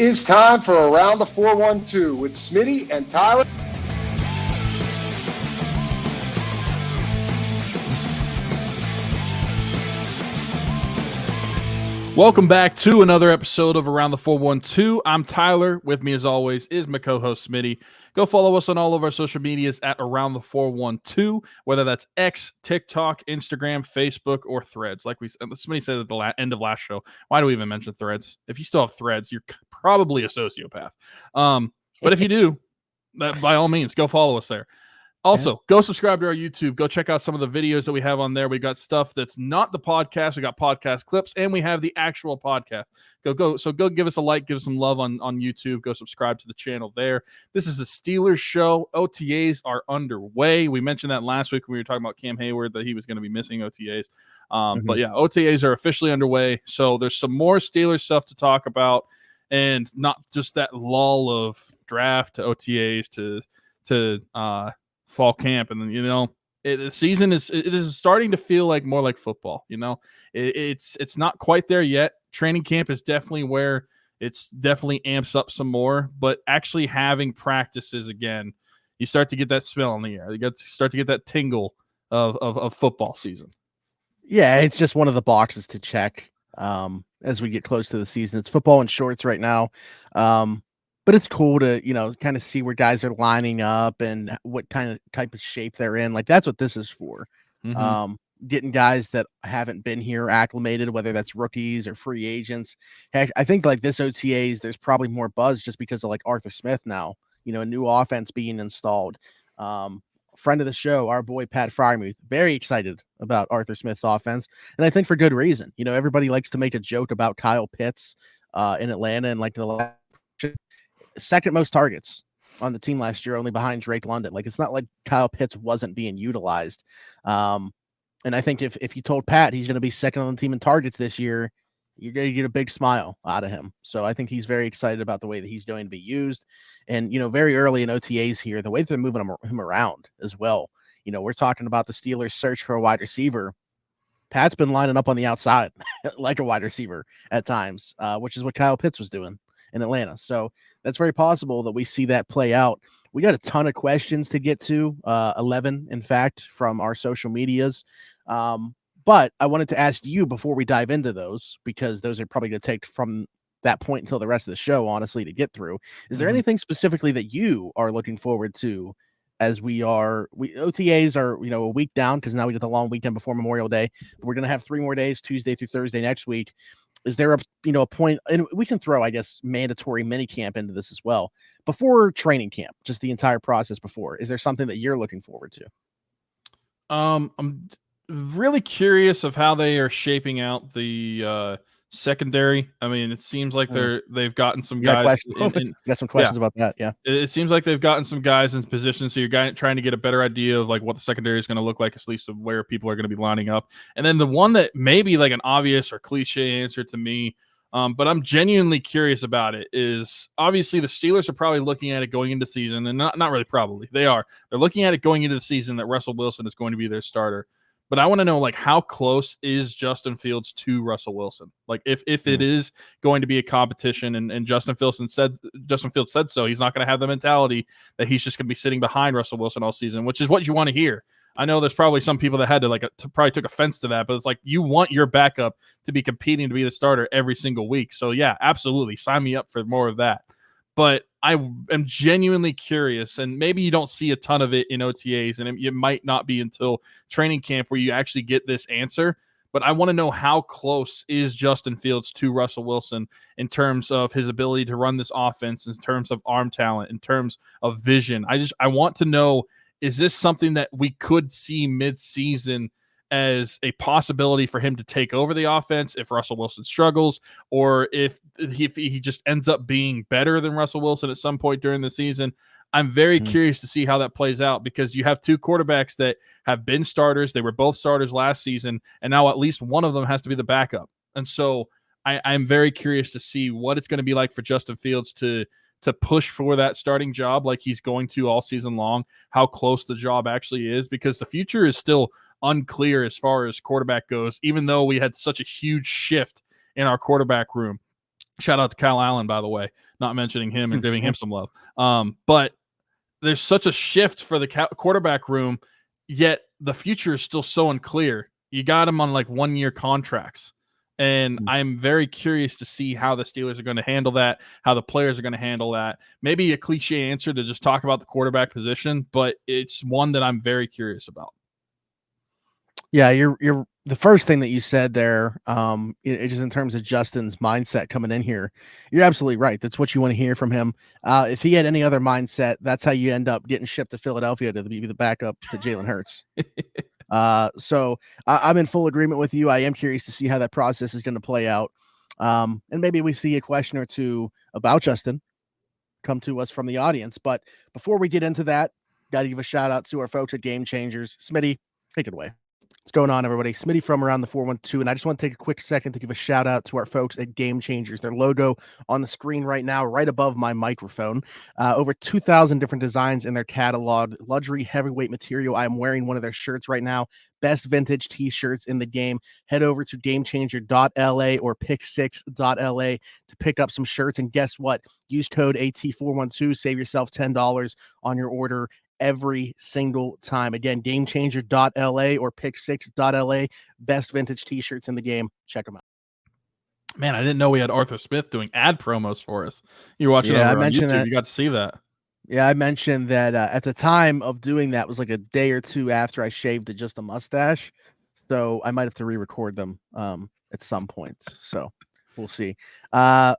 is time for Around the 412 with Smitty and Tyler. Welcome back to another episode of Around the 412. I'm Tyler. With me, as always, is my co-host Smitty. Go follow us on all of our social medias at Around the 412, whether that's X, TikTok, Instagram, Facebook, or Threads. Like Smitty said at the end of last show, why do we even mention Threads? If you still have Threads, you're probably a sociopath. But if you do, by all means, go follow us there. Also, go subscribe to our YouTube. Go check out some of the videos that we have on there. We got stuff that's not the podcast. We got podcast clips, and we have the actual podcast. Go give us a like, give us some love on YouTube. Go subscribe to the channel there. This is a Steelers show. OTAs are underway. We mentioned that last week when we were talking about Cam Hayward, that he was going to be missing OTAs. But yeah, OTAs are officially underway. So there's some more Steelers stuff to talk about, and not just that lull of draft to OTAs to fall camp. And then, the season is starting to feel like more like football. It's not quite there yet. Training camp is definitely where it's definitely amps up some more, but actually having practices again, you start to get that smell in the air. You start to get that tingle of football season. Yeah, it's just one of the boxes to check as we get close to the season. It's football in shorts right now. But it's cool to, kind of see where guys are lining up and what type of shape they're in. Like, that's what this is for. Mm-hmm. Getting guys that haven't been here acclimated, whether that's rookies or free agents. Heck, I think like this OTAs, there's probably more buzz just because of like Arthur Smith now, a new offense being installed. Friend of the show, our boy Pat Freiermuth, very excited about Arthur Smith's offense. And I think for good reason. Everybody likes to make a joke about Kyle Pitts in Atlanta and like the second most targets on the team last year, only behind Drake London. Like, it's not like Kyle Pitts wasn't being utilized. And I think if you told Pat he's going to be second on the team in targets this year, you're going to get a big smile out of him. So I think he's very excited about the way that he's going to be used. And, very early in OTAs here, the way they're moving him around as well. We're talking about the Steelers search for a wide receiver. Pat's been lining up on the outside like a wide receiver at times, which is what Kyle Pitts was doing in Atlanta. So that's very possible that we see that play out. We got a ton of questions to get to, 11, in fact, from our social medias. But I wanted to ask you before we dive into those, because those are probably going to take from that point until the rest of the show, honestly, to get through. Is there anything specifically that you are looking forward to as OTAs are, a week down because now we get the long weekend before Memorial Day. But we're going to have 3 more days, Tuesday through Thursday next week. Is there a point, and we can throw, I guess, mandatory mini camp into this as well, before training camp, just the entire process before? Is there something that you're looking forward to? I'm really curious of how they are shaping out the secondary. I mean, it seems like they've gotten some guys. Got some questions about that. Yeah, it seems like they've gotten some guys in position. So you're trying to get a better idea of like what the secondary is going to look like, at least of where people are going to be lining up. And then the one that may be like an obvious or cliche answer to me, but I'm genuinely curious about it, is obviously the Steelers are probably looking at it going into season, and not really probably. They're looking at it going into the season that Russell Wilson is going to be their starter. But I want to know, like, how close is Justin Fields to Russell Wilson? Like, if it is going to be a competition, and Justin Fields said so, he's not going to have the mentality that he's just going to be sitting behind Russell Wilson all season, which is what you want to hear. I know there's probably some people that had to probably took offense to that, but it's like, you want your backup to be competing to be the starter every single week. So yeah, absolutely, sign me up for more of that. But I am genuinely curious, and maybe you don't see a ton of it in OTAs, and it might not be until training camp where you actually get this answer. But I want to know, how close is Justin Fields to Russell Wilson in terms of his ability to run this offense, in terms of arm talent, in terms of vision. I want to know, is this something that we could see mid-season as a possibility for him to take over the offense if Russell Wilson struggles, or if he just ends up being better than Russell Wilson at some point during the season? I'm very curious to see how that plays out, because you have two quarterbacks that have been starters. They were both starters last season, and now at least one of them has to be the backup. And so I'm very curious to see what it's going to be like for Justin Fields to push for that starting job like he's going to all season long, how close the job actually is, because the future is still unclear as far as quarterback goes, even though we had such a huge shift in our quarterback room. Shout out to Kyle Allen, by the way, not mentioning him and giving him some love. But there's such a shift for the quarterback room, yet the future is still so unclear. You got him on like 1-year contracts. And I'm very curious to see how the Steelers are going to handle that, how the players are going to handle that. Maybe a cliche answer to just talk about the quarterback position, but it's one that I'm very curious about. Yeah, you're the first thing that you said there, just in terms of Justin's mindset coming in here, you're absolutely right. That's what you want to hear from him. If he had any other mindset, that's how you end up getting shipped to Philadelphia to be the backup to Jalen Hurts. So I'm in full agreement with you. I am curious to see how that process is going to play out. And maybe we see a question or two about Justin come to us from the audience. But before we get into that, got to give a shout out to our folks at Game Changers. Smitty, take it away. What's going on, everybody? Smitty from around the 412, and I just want to take a quick second to give a shout out to our folks at Game Changers. Their logo on the screen right now, right above my microphone. Over 2,000 different designs in their catalog. Luxury heavyweight material. I am wearing one of their shirts right now. Best vintage t-shirts in the game. Head over to gamechanger.la or pick6.la to pick up some shirts. And guess what? Use code AT412. Save yourself $10 on your order every single time. Again, gamechanger.la or pick6.la. Best vintage t-shirts in the game. Check them out. Man, I didn't know we had Arthur Smith doing ad promos for us. You're watching over on YouTube. That, you got to see that. Yeah, I mentioned that at the time of doing that was like a day or two after I shaved to just a mustache. So I might have to re-record them at some point. So we'll see. But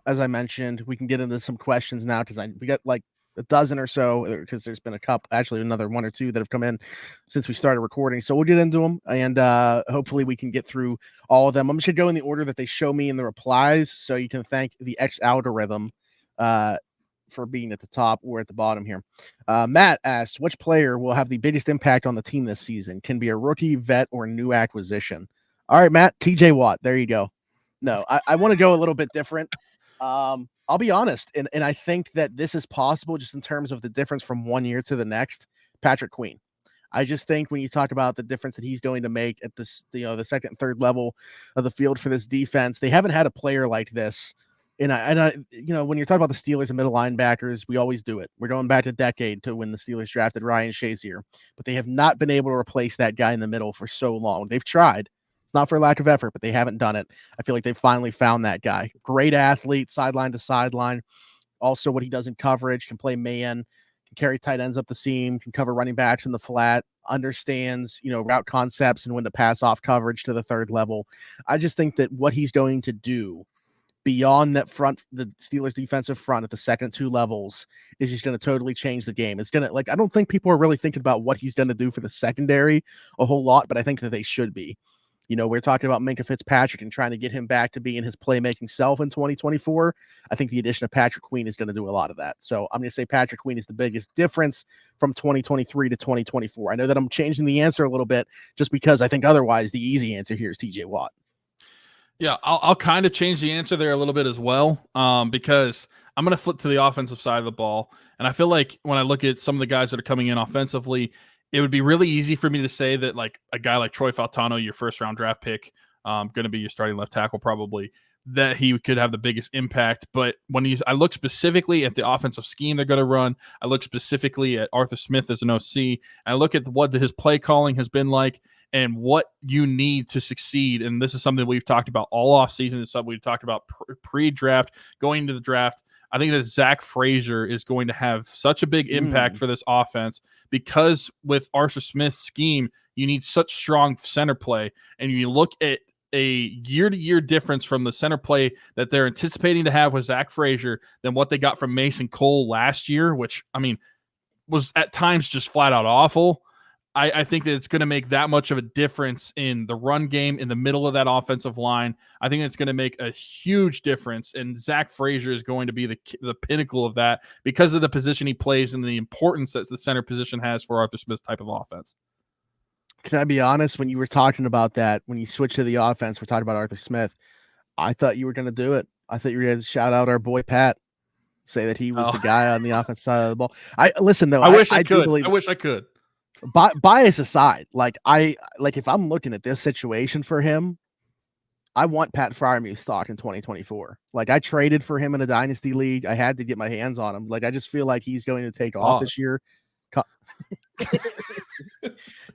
as I mentioned, we can get into some questions now because we got like a dozen or so, because there's been a couple, actually another one or two that have come in since we started recording. So we'll get into them, and hopefully we can get through all of them. I'm just going to go in the order that they show me in the replies, so you can thank the X algorithm for being at the top or at the bottom here. Matt asks, which player will have the biggest impact on the team this season? Can be a rookie, vet, or new acquisition. All right, Matt, TJ Watt. There you go. No, I want to go a little bit different. I'll be honest, and I think that this is possible just in terms of the difference from 1 year to the next. Patrick Queen. I just think when you talk about the difference that he's going to make at this, the second and third level of the field for this defense, they haven't had a player like this. And I when you're talking about the Steelers and middle linebackers, we always do it. We're going back a decade to when the Steelers drafted Ryan Shazier, but they have not been able to replace that guy in the middle for so long. They've tried. Not for lack of effort, but they haven't done it. I feel like they've finally found that guy. Great athlete, sideline to sideline. Also, what he does in coverage, can play man, can carry tight ends up the seam, can cover running backs in the flat, understands, route concepts and when to pass off coverage to the third level. I just think that what he's going to do beyond that front, the Steelers defensive front at the second two levels, is just going to totally change the game. It's going to, I don't think people are really thinking about what he's going to do for the secondary a whole lot, but I think that they should be. We're talking about Minkah Fitzpatrick and trying to get him back to being his playmaking self in 2024. I think the addition of Patrick Queen is going to do a lot of that. So I'm going to say Patrick Queen is the biggest difference from 2023 to 2024. I know that I'm changing the answer a little bit just because I think otherwise the easy answer here is TJ Watt. Yeah, I'll kind of change the answer there a little bit as well, because I'm going to flip to the offensive side of the ball. And I feel like when I look at some of the guys that are coming in offensively, it would be really easy for me to say that like a guy like Troy Fautano, your first round draft pick, going to be your starting left tackle probably, that he could have the biggest impact. But when I look specifically at the offensive scheme they're going to run, I look specifically at Arthur Smith as an OC, and I look at what his play calling has been like and what you need to succeed. And this is something we've talked about all offseason. It's something we've talked about pre-draft, going into the draft. I think that Zach Frazier is going to have such a big impact for this offense because with Arthur Smith's scheme, you need such strong center play. And you look at a year-to-year difference from the center play that they're anticipating to have with Zach Frazier than what they got from Mason Cole last year, which, was at times just flat out awful. I think that it's going to make that much of a difference in the run game in the middle of that offensive line. I think it's going to make a huge difference, and Zach Frazier is going to be the pinnacle of that because of the position he plays and the importance that the center position has for Arthur Smith's type of offense. Can I be honest? When you were talking about that, when you switched to the offense, we're talking about Arthur Smith, I thought you were going to do it. I thought you were going to shout out our boy Pat, say that he was the guy on the offensive side of the ball. I wish I could. I wish I could. Bias aside, if I'm looking at this situation for him, I want Pat Freiermuth stock in 2024. Like, I traded for him in a dynasty league. I had to get my hands on him. Like, I just feel like he's going to take off this year.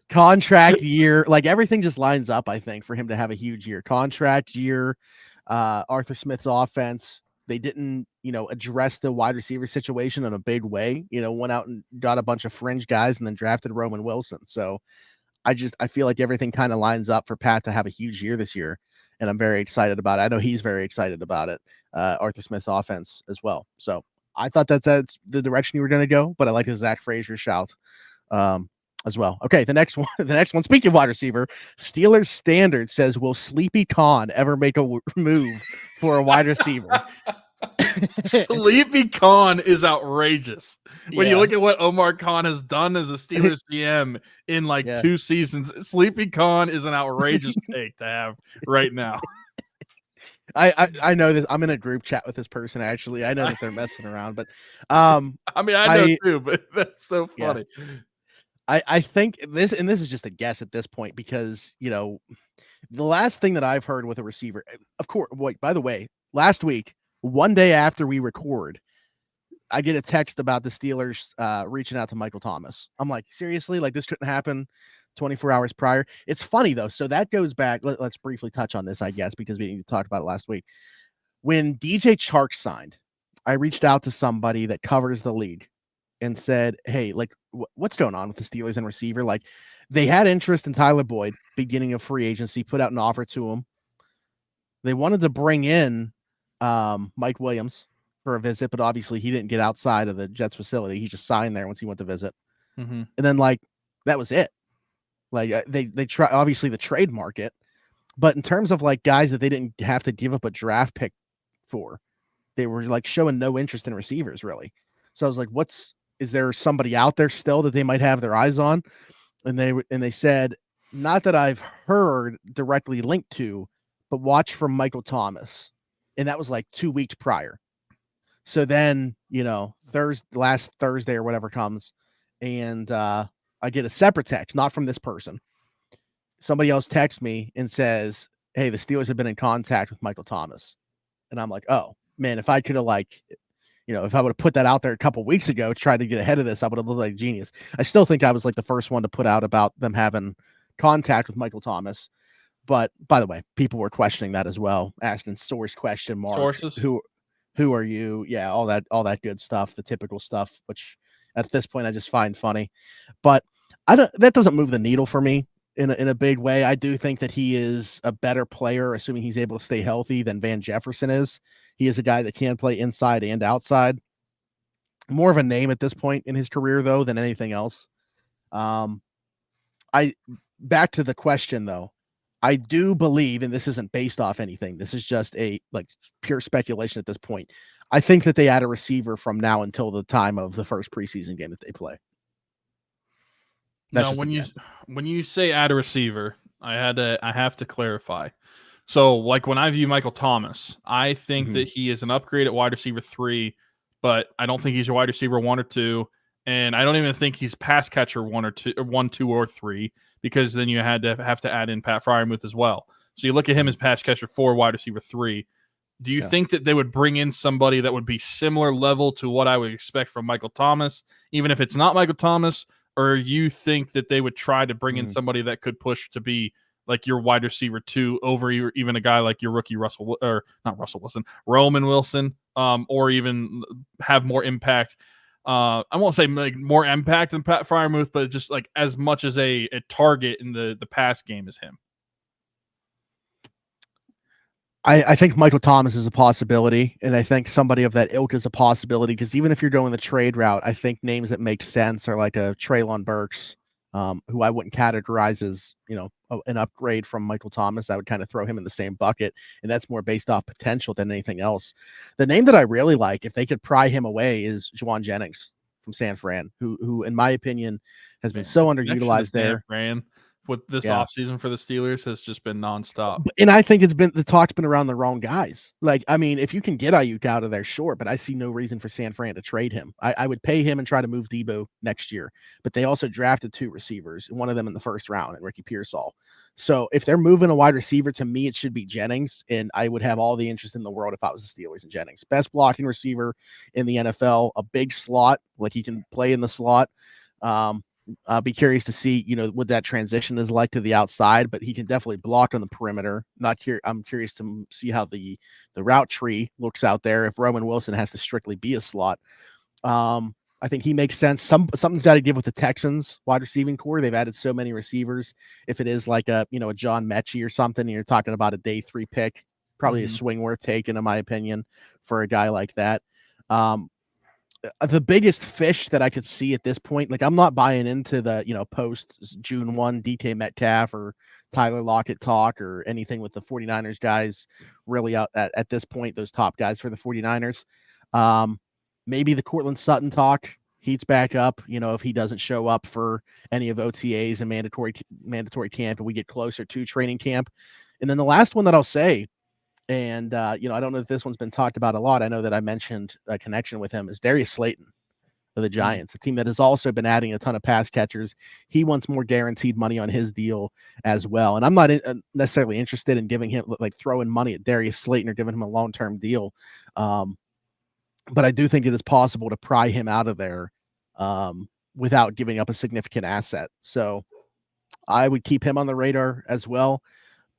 Contract year, like everything just lines up, I think, for him to have a huge year. Contract year, Arthur Smith's offense. They didn't, address the wide receiver situation in a big way. Went out and got a bunch of fringe guys and then drafted Roman Wilson. So I feel like everything kind of lines up for Pat to have a huge year this year. And I'm very excited about it. I know he's very excited about it. Arthur Smith's offense as well. So I thought that's the direction you were going to go, but I like the Zach Frazier shout as well. Okay, the next one. Speaking of wide receiver, Steelers Standard says, will Sleepy Khan ever make a move for a wide receiver? Sleepy Khan is outrageous. When you look at what Omar Khan has done as a Steelers GM in 2 seasons, Sleepy Khan is an outrageous take to have right now. I know that I'm in a group chat with this person. Actually, I know that they're messing around, but I know too, but that's so funny. Yeah. I think this is just a guess at this point because, the last thing that I've heard with a receiver, of course, by the way, last week, one day after we record, I get a text about the Steelers reaching out to Michael Thomas. I'm like, seriously? Like, this couldn't happen 24 hours prior? It's funny, though. So that goes back. Let's briefly touch on this, I guess, because we talked about it last week. When DJ Chark signed, I reached out to somebody that covers the league and said, hey, like, what's going on with the Steelers and receiver? Like, they had interest in Tyler Boyd, beginning of free agency, put out an offer to him. They wanted to bring in Mike Williams for a visit, but obviously he didn't get outside of the Jets facility. He just signed there once he went to visit. Mm-hmm. And then, that was it. They try, obviously, the trade market, but in terms of guys that they didn't have to give up a draft pick for, they were showing no interest in receivers, really. So I was like, is there somebody out there still that they might have their eyes on? And they said, not that I've heard directly linked to, but watch for Michael Thomas. And that was 2 weeks prior. So then, last Thursday or whatever comes, and I get a separate text, not from this person. Somebody else texts me and says, hey, the Steelers have been in contact with Michael Thomas. And I'm like, oh, man, if I could have if I would have put that out there a couple weeks ago, tried to get ahead of this, I would have looked like a genius. I still think I was the first one to put out about them having contact with Michael Thomas. But by the way, people were questioning that as well, asking source question mark. Sources. Who are you? Yeah, all that good stuff, the typical stuff, which at this point I just find funny. But that doesn't move the needle for me in a big way. I do think that he is a better player, assuming he's able to stay healthy, than Van Jefferson is. He is a guy that can play inside and outside. More of a name at this point in his career, though, than anything else. Back to the question, though. I do believe, and this isn't based off anything, this is just a pure speculation at this point. I think that they add a receiver from now until the time of the first preseason game that they play. Now, when you say add a receiver, I have to clarify. So, when I view Michael Thomas, I think that he is an upgrade at wide receiver 3, but I don't think he's a wide receiver 1 or 2, and I don't even think he's pass catcher 1, 2, or 3, because then you have to add in Pat Freiermuth as well. So you look at him as pass catcher 4, wide receiver 3. Do you think that they would bring in somebody that would be similar level to what I would expect from Michael Thomas, even if it's not Michael Thomas? Or you think that they would try to bring in somebody that could push to be your wide receiver 2 over even a guy like your rookie Roman Wilson, or even have more impact? I won't say more impact than Pat Freiermuth, but just as much as a target in the pass game as him. I think Michael Thomas is a possibility, and I think somebody of that ilk is a possibility, because even if you're going the trade route, I think names that make sense are a Treylon Burks, who I wouldn't categorize as, an upgrade from Michael Thomas. I would kind of throw him in the same bucket, and that's more based off potential than anything else. The name that I really like, if they could pry him away, is Juwan Jennings from San Fran, who in my opinion has been so underutilized there. San Fran with this offseason for the Steelers has just been nonstop. And I think the talk's been around the wrong guys. Like, I mean, if you can get Ayuk out of there, sure, but I see no reason for San Fran to trade him. I would pay him and try to move Debo next year. But they also drafted 2 receivers, one of them in the first round, and Ricky Pearsall. So if they're moving a wide receiver, to me, it should be Jennings, and I would have all the interest in the world if I was the Steelers and Jennings. Best blocking receiver in the NFL, a big slot, like he can play in the slot. I'll be curious to see, what that transition is like to the outside, but he can definitely block on the perimeter. I'm curious to see how the route tree looks out there if Roman Wilson has to strictly be a slot. I think he makes sense. Something's got to give with the Texans wide receiving core. They've added so many receivers. If it is like a John Mechie or something, and you're talking about a day 3 pick, probably a swing worth taking, in my opinion, for a guy like that. The biggest fish that I could see at this point, like I'm not buying into the, post June 1 DK Metcalf or Tyler Lockett talk or anything with the 49ers guys really out at this point, those top guys for the 49ers. Maybe the Cortland Sutton talk heats back up, if he doesn't show up for any of OTAs and mandatory camp and we get closer to training camp. And then the last one that I'll say, and, I don't know if this one's been talked about a lot. I know that I mentioned a connection with him is Darius Slayton of the Giants, a team that has also been adding a ton of pass catchers. He wants more guaranteed money on his deal as well. And I'm not necessarily interested in giving him, like throwing money at Darius Slayton or giving him a long-term deal. But I do think it is possible to pry him out of there without giving up a significant asset. So I would keep him on the radar as well.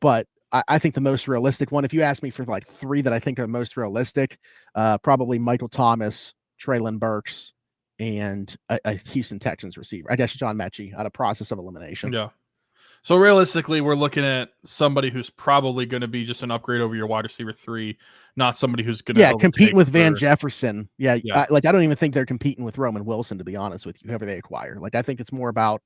But I think the most realistic one, if you ask me for like 3 that I think are the most realistic, probably Michael Thomas, Treylon Burks, and a Houston Texans receiver. I guess John Mechie out of process of elimination. Yeah. So realistically, we're looking at somebody who's probably going to be just an upgrade over your wide receiver 3, not somebody who's going to competing with Van Jefferson. Yeah. Yeah. I don't even think they're competing with Roman Wilson, to be honest with you, whoever they acquire. Like, I think it's more about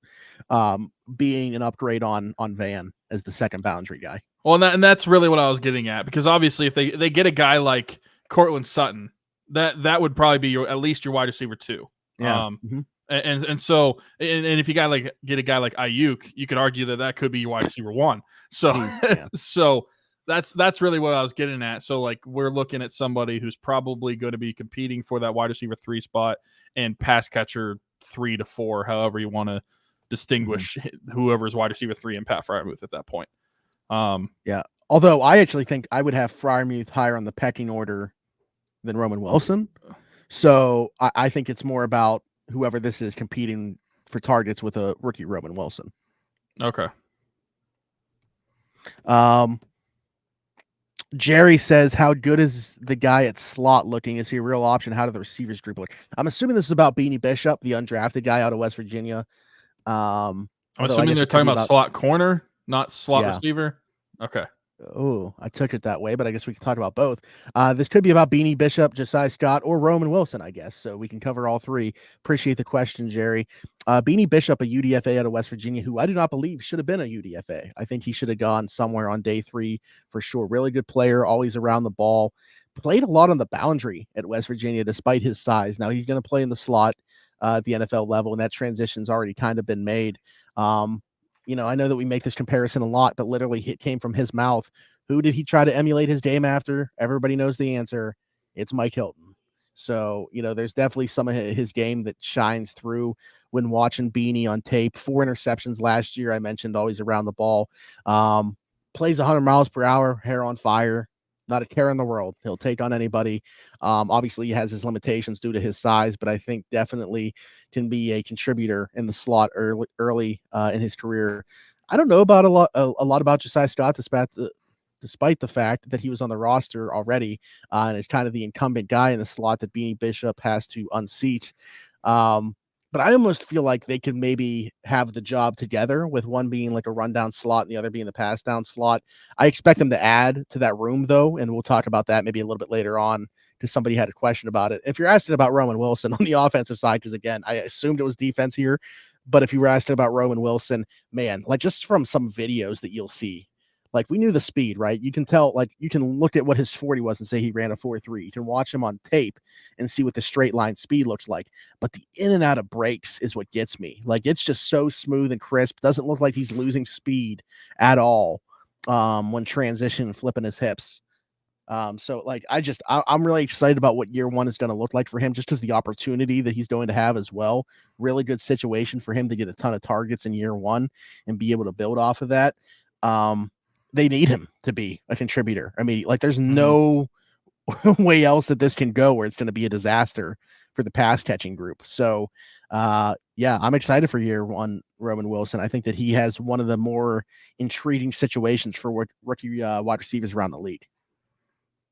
being an upgrade on Van as the second boundary guy. Well, and that's really what I was getting at, because obviously if they get a guy like Cortland Sutton, that would probably be at least your wide receiver 2. Yeah. So if you get a guy like Ayuk, you could argue that could be your wide receiver 1. So so that's really what I was getting at. So like we're looking at somebody who's probably going to be competing for that wide receiver 3 spot and pass catcher 3 to 4, however you want to distinguish whoever's wide receiver 3 and Pat Freiermuth at that point. Although I actually think I would have Freiermuth higher on the pecking order than Roman Wilson. So I think it's more about whoever this is competing for targets with a rookie Roman Wilson. Okay. Jerry says, how good is the guy at slot looking? Is he a real option? How do the receivers group look? I'm assuming this is about Beanie Bishop, the undrafted guy out of West Virginia. I'm assuming they're talking about slot corner, not slot receiver. Okay. Oh, I took it that way, but I guess we can talk about both. This could be about Beanie Bishop, Josiah Scott, or Roman Wilson, I guess. So we can cover all 3. Appreciate the question, Jerry. Beanie Bishop, a UDFA out of West Virginia, who I do not believe should have been a UDFA. I think he should have gone somewhere on day 3 for sure. Really good player, always around the ball. Played a lot on the boundary at West Virginia, despite his size. Now he's going to play in the slot at the NFL level, and that transition's already kind of been made. I know that we make this comparison a lot, but literally it came from his mouth. Who did he try to emulate his game after? Everybody knows the answer. It's Mike Hilton. So, there's definitely some of his game that shines through when watching Beanie on tape. 4 interceptions last year. I mentioned always around the ball. Plays 100 miles per hour, hair on fire. Not a care in the world. He'll take on anybody. Obviously, he has his limitations due to his size, but I think definitely can be a contributor in the slot early in his career. I don't know about a lot about Josiah Scott, despite the fact that he was on the roster already and is kind of the incumbent guy in the slot that Beanie Bishop has to unseat. But I almost feel like they could maybe have the job together, with one being like a rundown slot and the other being the pass down slot. I expect them to add to that room, though, and we'll talk about that maybe a little bit later on, because somebody had a question about it. If you're asking about Roman Wilson on the offensive side, because again, I assumed it was defense here, but if you were asking about Roman Wilson, man, like just from some videos that you'll see, Like, we knew the speed, right? You can tell, like, you can look at what his 40 was and say he ran a 4.3. You can watch him on tape and see what the straight line speed looks like. But the in and out of breaks is what gets me. Like, it's just so smooth and crisp. Doesn't look like he's losing speed at all when transition and flipping his hips. So like, I'm really excited about what year one is going to look like for him, just because the opportunity that he's going to have as well. Really good situation for him to get a ton of targets in year one and be able to build off of that. They need him to be a contributor. I mean, like, there's no way else that this can go where it's going to be a disaster for the pass catching group. So, yeah, I'm excited for year one, Roman Wilson. I think that he has one of the more intriguing situations for rookie wide receivers around the league.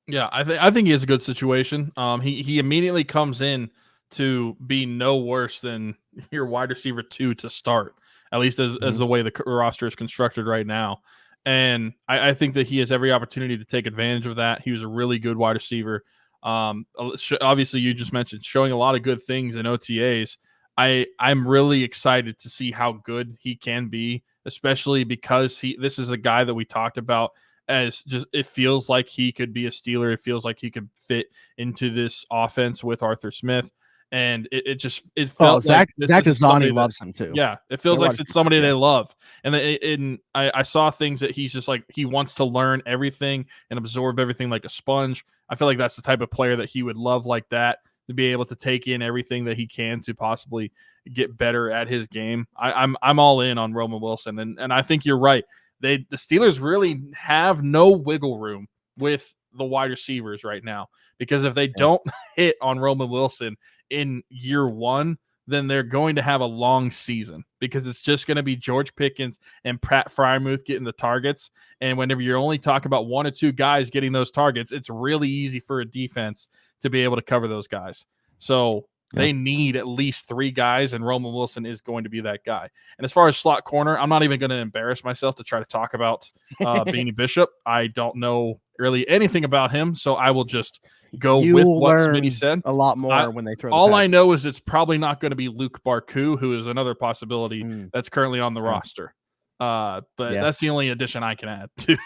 Yeah, I think he has a good situation. He immediately comes in to be no worse than your wide receiver 2 to start, at least as the way the roster is constructed right now. And I think that he has every opportunity to take advantage of that. He was a really good wide receiver. Obviously, you just mentioned showing a lot of good things in OTAs. I'm really excited to see how good he can be, especially because this is a guy that we talked about as just, it feels like he could be a Steeler. It feels like he could fit into this offense with Arthur Smith. And it felt Zach like Azzani loves him too. Yeah, it feels like it's somebody they love. And I saw things that he's just like, he wants to learn everything and absorb everything like a sponge. I feel like that's the type of player that he would love like that, to be able to take in everything that he can to possibly get better at his game. I'm all in on Roman Wilson, and I think you're right. The Steelers really have no wiggle room with the wide receivers right now, because if they don't hit on Roman Wilson in year one, then they're going to have a long season, because it's just going to be George Pickens and Freiermuth getting the targets. And whenever you're only talking about 1 or 2 guys getting those targets, it's really easy for a defense to be able to cover those guys. So they need at least 3 guys, and Roman Wilson is going to be that guy. And as far as slot corner, I'm not even going to embarrass myself to try to talk about Beanie Bishop. I don't know really anything about him, so I will just go with what Smitty said. A lot more when they throw the all pass. I know is it's probably not going to be Luke Barku, who is another possibility that's currently on the roster. But that's the only addition I can add to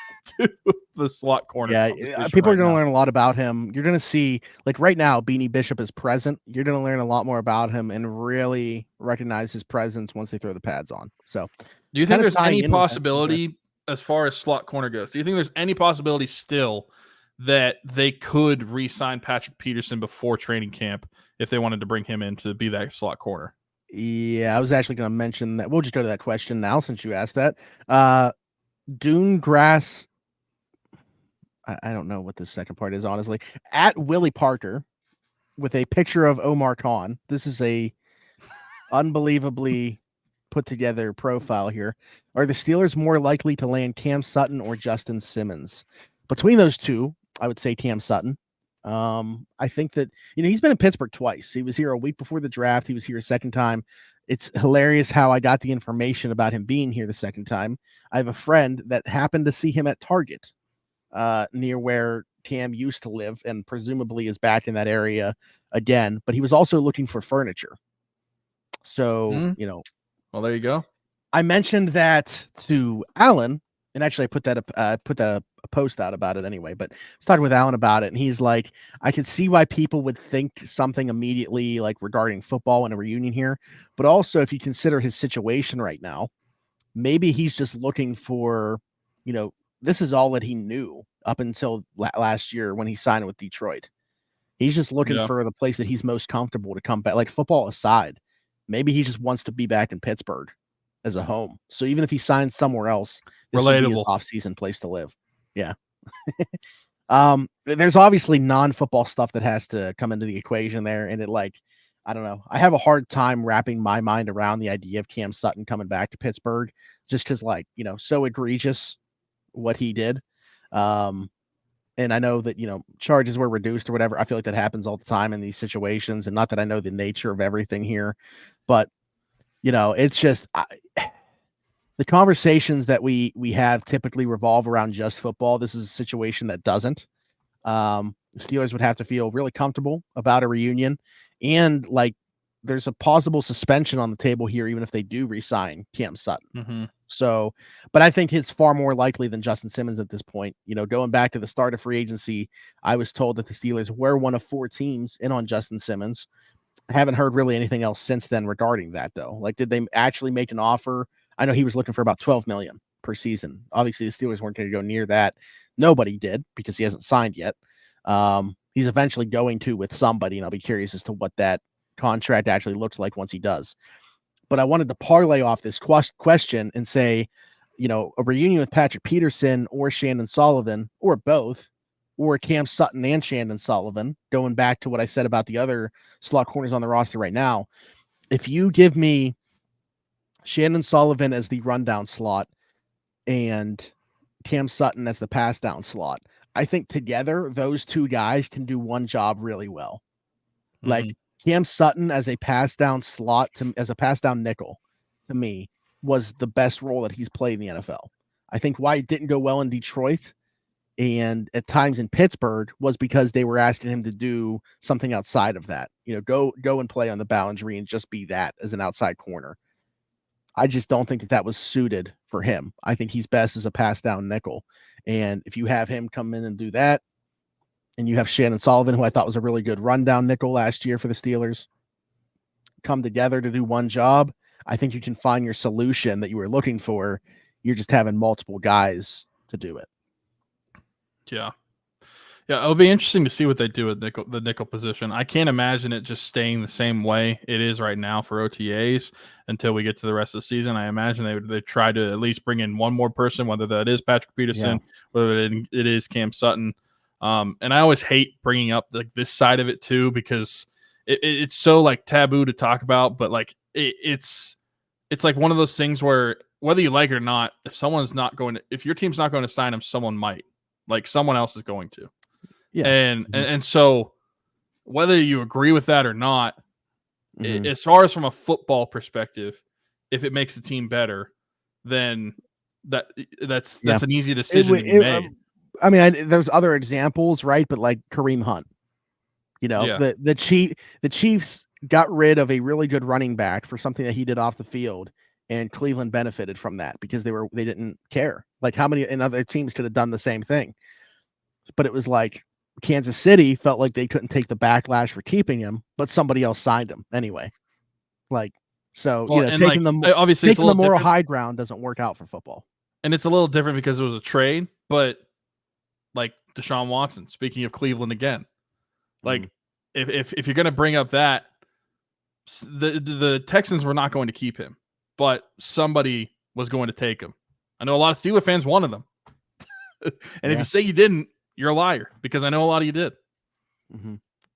the slot corner. Yeah, people are going to learn a lot about him. You're going to see, like, right now, Beanie Bishop is present. You're going to learn a lot more about him and really recognize his presence once they throw the pads on. So, do you think there's any possibility as far as slot corner goes? Do you think there's any possibility still that they could re-sign Patrick Peterson before training camp if they wanted to bring him in to be that slot corner? Yeah, I was actually going to mention that. We'll just go to that question now since you asked that. Dune Grass, I don't know what the second part is, honestly. At Willie Parker with a picture of Omar Khan. This is a unbelievably put together profile here. Are the Steelers more likely to land Cam Sutton or Justin Simmons? Between those two, I would say Cam Sutton. I think that, he's been in Pittsburgh twice. He was here a week before the draft. He was here a second time. It's hilarious how I got the information about him being here the second time. I have a friend that happened to see him at Target, near where Cam used to live, and presumably is back in that area again, but he was also looking for furniture. So, well, there you go. I mentioned that to Alan, and actually I put that a post out about it anyway, but I was talking with Alan about it, and he's like, I can see why people would think something immediately, like, regarding football and a reunion here, but also if you consider his situation right now, maybe he's just looking for, this is all that he knew up until last year when he signed with Detroit. He's just looking for the place that he's most comfortable to come back. Like, football aside, maybe he just wants to be back in Pittsburgh as a home. So even if he signs somewhere else, this will be his off-season place to live. Yeah. There's obviously non-football stuff that has to come into the equation there. And I don't know. I have a hard time wrapping my mind around the idea of Cam Sutton coming back to Pittsburgh, just because, so egregious what he did. And I know that, charges were reduced or whatever. I feel like that happens all the time in these situations. And not that I know the nature of everything here, but, it's just the conversations that we have typically revolve around just football. This is a situation that doesn't. The Steelers would have to feel really comfortable about a reunion, and there's a possible suspension on the table here, even if they do re-sign Cam Sutton. So, but I think it's far more likely than Justin Simmons at this point. Going back to the start of free agency, I was told that the Steelers were one of 4 teams in on Justin Simmons. I haven't heard really anything else since then regarding that, though. Like, did they actually make an offer? I know he was looking for about $12 million per season. Obviously, the Steelers weren't going to go near that. Nobody did because he hasn't signed yet. He's eventually going to with somebody, and I'll be curious as to what that contract actually looks like once he does. But I wanted to parlay off this question and say, a reunion with Patrick Peterson or Shannon Sullivan or both, or Cam Sutton and Shannon Sullivan, going back to what I said about the other slot corners on the roster right now. If you give me Shannon Sullivan as the rundown slot and Cam Sutton as the pass down slot, I think together those 2 guys can do one job really well. Mm-hmm. Like Cam Sutton as a pass down slot as a pass down nickel to me was the best role that he's played in the NFL. I think why it didn't go well in Detroit and at times in Pittsburgh was because they were asking him to do something outside of that. Go and play on the boundary and just be that as an outside corner. I just don't think that was suited for him. I think he's best as a pass down nickel. And if you have him come in and do that, and you have Shannon Sullivan, who I thought was a really good rundown nickel last year for the Steelers, come together to do one job, I think you can find your solution that you were looking for. You're just having multiple guys to do it. Yeah. Yeah, it'll be interesting to see what they do with the nickel position. I can't imagine it just staying the same way it is right now for OTAs until we get to the rest of the season. I imagine they try to at least bring in one more person, whether that is Patrick Peterson, whether it is Cam Sutton. And I always hate bringing up like this side of it too, because it's so like taboo to talk about, but like it's like one of those things where whether you like it or not, if your team's not going to sign him, someone might. Like someone else is going to. Yeah. And so whether you agree with that or not, as far as from a football perspective, if it makes the team better, then that's an easy decision to be made. I mean, there's other examples, right? But like Kareem Hunt, the Chiefs got rid of a really good running back for something that he did off the field, and Cleveland benefited from that because they didn't care. Like how many and other teams could have done the same thing, but it was like Kansas City felt like they couldn't take the backlash for keeping him, but somebody else signed him anyway. Like so, taking the moral high ground doesn't work out for football. And it's a little different because it was a trade, but like Deshaun Watson, speaking of Cleveland again, like if you're going to bring up that, the Texans were not going to keep him, but somebody was going to take him. I know a lot of Steeler fans wanted them. And if you say you didn't, you're a liar because I know a lot of you did.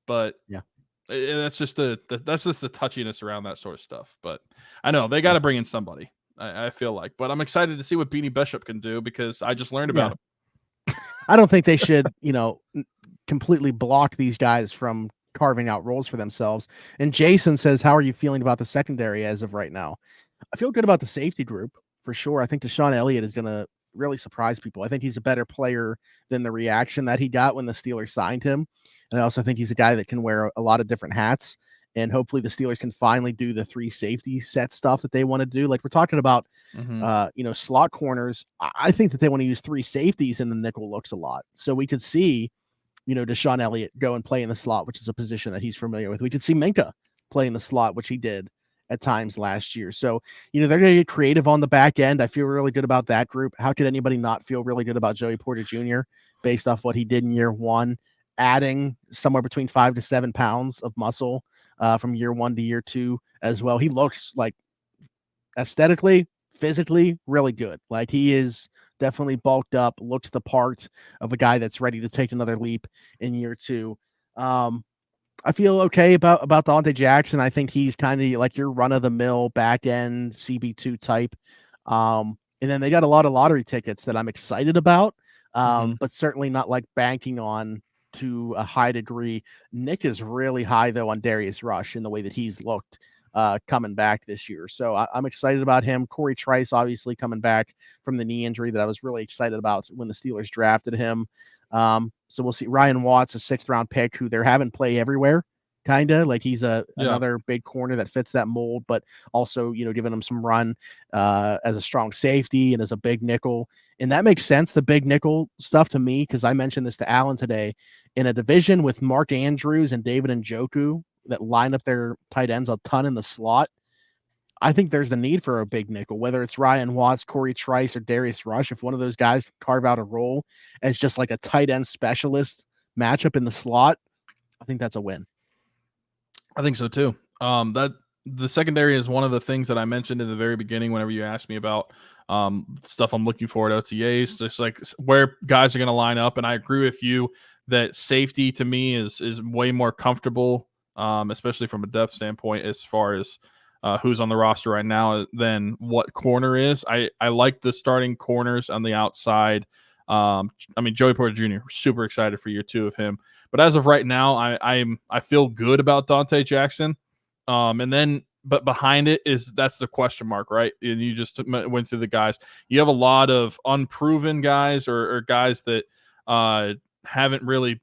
But that's just the touchiness around that sort of stuff. But I know they got to bring in somebody. I feel like, but I'm excited to see what Beanie Bishop can do because I just learned about him. I don't think they should, completely block these guys from carving out roles for themselves. And Jason says, how are you feeling about the secondary as of right now? I feel good about the safety group for sure. I think Deshaun Elliott is going to really surprise people. I think he's a better player than the reaction that he got when the Steelers signed him. And I also think he's a guy that can wear a lot of different hats. And hopefully the Steelers can finally do the 3 safety set stuff that they want to do. Like we're talking about, slot corners. I think that they want to use 3 safeties in the nickel looks a lot. So we could see, Deshaun Elliott go and play in the slot, which is a position that he's familiar with. We could see Minka play in the slot, which he did at times last year. So, they're going to get creative on the back end. I feel really good about that group. How could anybody not feel really good about Joey Porter Jr. based off what he did in year 1, adding somewhere between 5 to 7 pounds of muscle from year 1 to year 2 as well. He looks like aesthetically, physically really good. Like he is definitely bulked up, looks the part of a guy that's ready to take another leap in year 2. I feel okay about Dante Jackson. I think he's kind of like your run-of-the-mill back-end CB2 type. And then they got a lot of lottery tickets that I'm excited about, but certainly not like banking on to a high degree. Nick is really high, though, on Darius Rush in the way that he's looked coming back this year. So I'm excited about him. Corey Trice, obviously, coming back from the knee injury that I was really excited about when the Steelers drafted him. So we'll see. Ryan Watts, a 6th-round pick, who they're having play everywhere kind of like he's Yeah. another big corner that fits that mold, but also, giving him some run as a strong safety and as a big nickel. And that makes sense, the big nickel stuff to me, because I mentioned this to Alan today. In a division with Mark Andrews and David Njoku that line up their tight ends a ton in the slot, I think there's the need for a big nickel, whether it's Ryan Watts, Corey Trice, or Darius Rush. If one of those guys carve out a role as just like a tight end specialist matchup in the slot, I think that's a win. I think so too. That the secondary is one of the things that I mentioned in the very beginning whenever you asked me about stuff I'm looking for at OTAs, just like where guys are going to line up. And I agree with you that safety to me is way more comfortable, especially from a depth standpoint, as far as who's on the roster right now than what corner is. I like the starting corners on the outside. I mean, Joey Porter Jr., super excited for year 2 of him. But as of right now, I feel good about Dante Jackson. But behind it that's the question mark, right? And you just went through the guys. You have a lot of unproven guys or guys that haven't really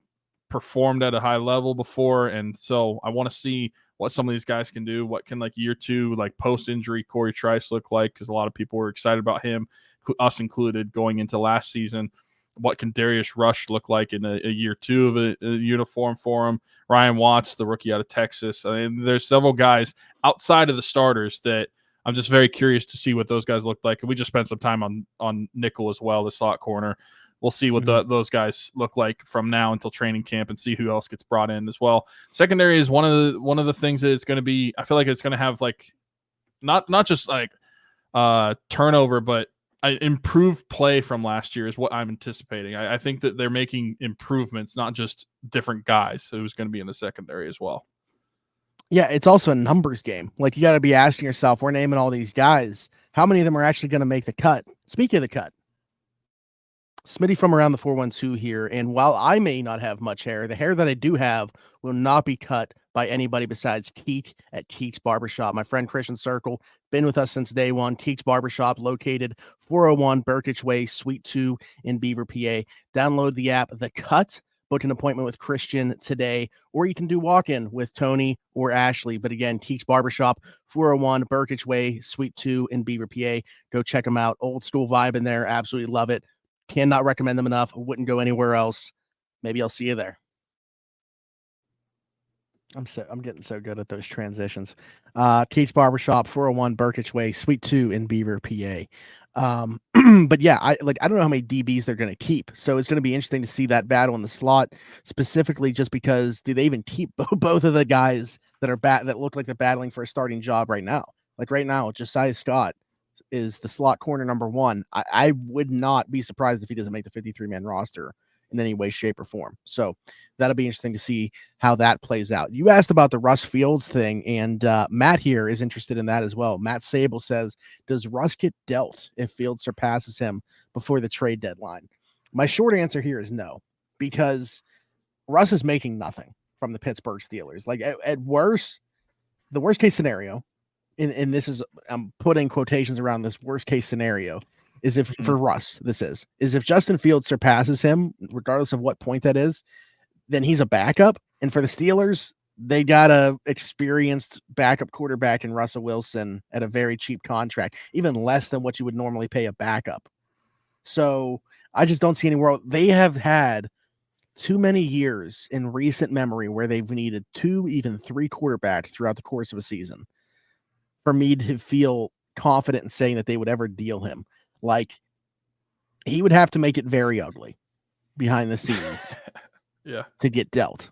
performed at a high level before. And so I want to see what some of these guys can do. What can like year 2, like post-injury Corey Trice look like? Because a lot of people were excited about him, us included, going into last season. What can Darius Rush look like in a year 2 of a uniform for him? Ryan Watts, the rookie out of Texas. I mean, there's several guys outside of the starters that I'm just very curious to see what those guys look like. And we just spent some time on nickel as well, the slot corner. We'll see what those guys look like from now until training camp and see who else gets brought in as well. Secondary is one of the things that it's going to be. I feel like it's going to have like not just like turnover, but improved play from last year is what I'm anticipating. I think that they're making improvements, not just different guys who's going to be in the secondary as well. Yeah, it's also a numbers game. Like, you got to be asking yourself, we're naming all these guys, how many of them are actually going to make the cut? Speaking of the cut, Smitty from around the 412 here, and while I may not have much hair, the hair that I do have will not be cut by anybody besides Keek at Keek's Barbershop. My friend Christian Circle, been with us since day one. Keek's Barbershop, located 401 Burkitch Way, Suite 2 in Beaver, PA. Download the app, The Cut. Book an appointment with Christian today, or you can do walk-in with Tony or Ashley. But again, Keek's Barbershop, 401 Burkitch Way, Suite 2 in Beaver, PA. Go check them out. Old school vibe in there. Absolutely love it. Cannot recommend them enough. Wouldn't go anywhere else. Maybe I'll see you there. I'm getting so good at those transitions. Keats Barbershop, 401 Burkitch Way, Suite 2 in Beaver, PA. But yeah, I don't know how many DBs they're going to keep. So it's going to be interesting to see that battle in the slot, specifically just because do they even keep both of the guys that are that look like they're battling for a starting job right now? Like right now, Josiah Scott is the slot corner number 1. I would not be surprised if he doesn't make the 53-man roster in any way, shape, or form. So that'll be interesting to see how that plays out. You asked about the Russ Fields thing, and Matt here is interested in that as well. Matt Sable says, does Russ get dealt if Fields surpasses him before the trade deadline? My short answer here is no, because Russ is making nothing from the Pittsburgh Steelers. Like at worst, the worst case scenario, and this is, I'm putting quotations around this worst case scenario, is if for Russ, this is if Justin Fields surpasses him, regardless of what point that is, then he's a backup. And for the Steelers, they got a experienced backup quarterback in Russell Wilson at a very cheap contract, even less than what you would normally pay a backup. So I just don't see any world. They have had too many years in recent memory where they've needed 2, even 3 quarterbacks throughout the course of a season for me to feel confident in saying that they would ever deal him. Like, he would have to make it very ugly behind the scenes yeah, to get dealt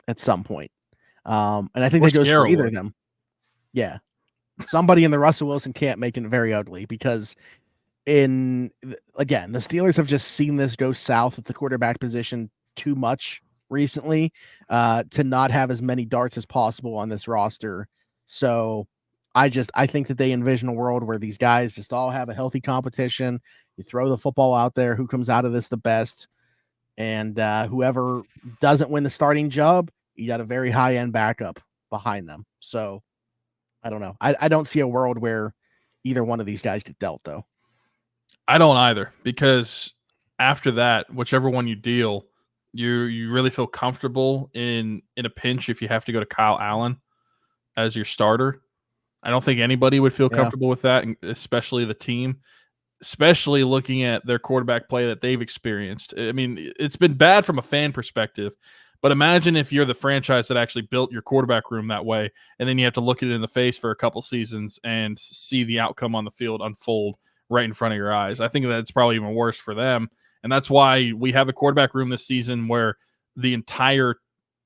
at some point. And I think that goes for either of them. Yeah. Somebody in the Russell Wilson camp making it very ugly, because again, the Steelers have just seen this go south at the quarterback position too much recently to not have as many darts as possible on this roster. So I think that they envision a world where these guys just all have a healthy competition. You throw the football out there, who comes out of this the best, and whoever doesn't win the starting job, you got a very high-end backup behind them. So I don't know. I don't see a world where either one of these guys get dealt, though. I don't either, because after that, whichever one you deal, you really feel comfortable in a pinch if you have to go to Kyle Allen as your starter. I don't think anybody would feel comfortable with that, especially the team, especially looking at their quarterback play that they've experienced. I mean, it's been bad from a fan perspective, but imagine if you're the franchise that actually built your quarterback room that way, and then you have to look it in the face for a couple seasons and see the outcome on the field unfold right in front of your eyes. I think that's probably even worse for them, and that's why we have a quarterback room this season where the entire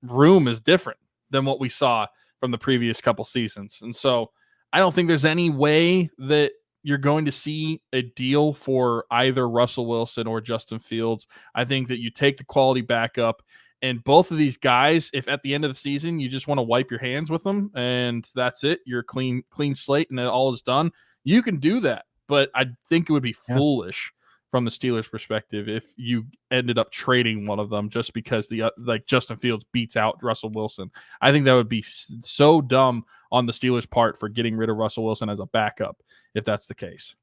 room is different than what we saw from the previous couple seasons. And so I don't think there's any way that you're going to see a deal for either Russell Wilson or Justin Fields. I think that you take the quality back up, and both of these guys, if at the end of the season you just want to wipe your hands with them and that's it, you're clean slate and all is done, you can do that. But I think it would be foolish from the Steelers' perspective if you ended up trading one of them just because like Justin Fields beats out Russell Wilson. I think that would be so dumb on the Steelers' part for getting rid of Russell Wilson as a backup if that's the case.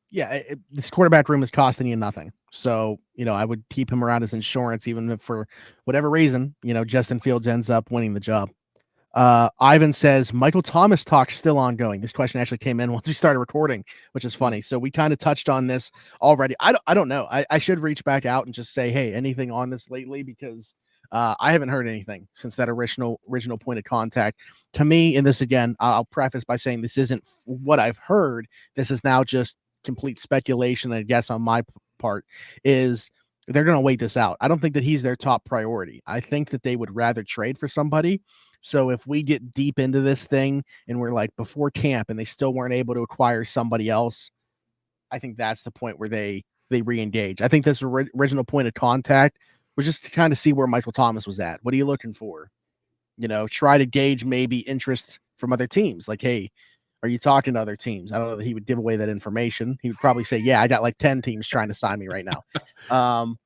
Yeah, this quarterback room is costing you nothing. So, I would keep him around as insurance, even if for whatever reason, Justin Fields ends up winning the job. Ivan says, Michael Thomas talk's still ongoing. This question actually came in once we started recording, which is funny. So we kind of touched on this already. I don't know. I should reach back out and just say, hey, anything on this lately? Because I haven't heard anything since that original point of contact. To me, and this again, I'll preface by saying this isn't what I've heard. This is now just complete speculation, I guess, on my part, is they're going to wait this out. I don't think that he's their top priority. I think that they would rather trade for somebody. So if we get deep into this thing and we're like before camp and they still weren't able to acquire somebody else, I think that's the point where they re-engage. I think this original point of contact was just to kind of see where Michael Thomas was at. What are you looking for? Try to gauge maybe interest from other teams. Like, hey, are you talking to other teams? I don't know that he would give away that information. He would probably say, yeah, I got like 10 teams trying to sign me right now.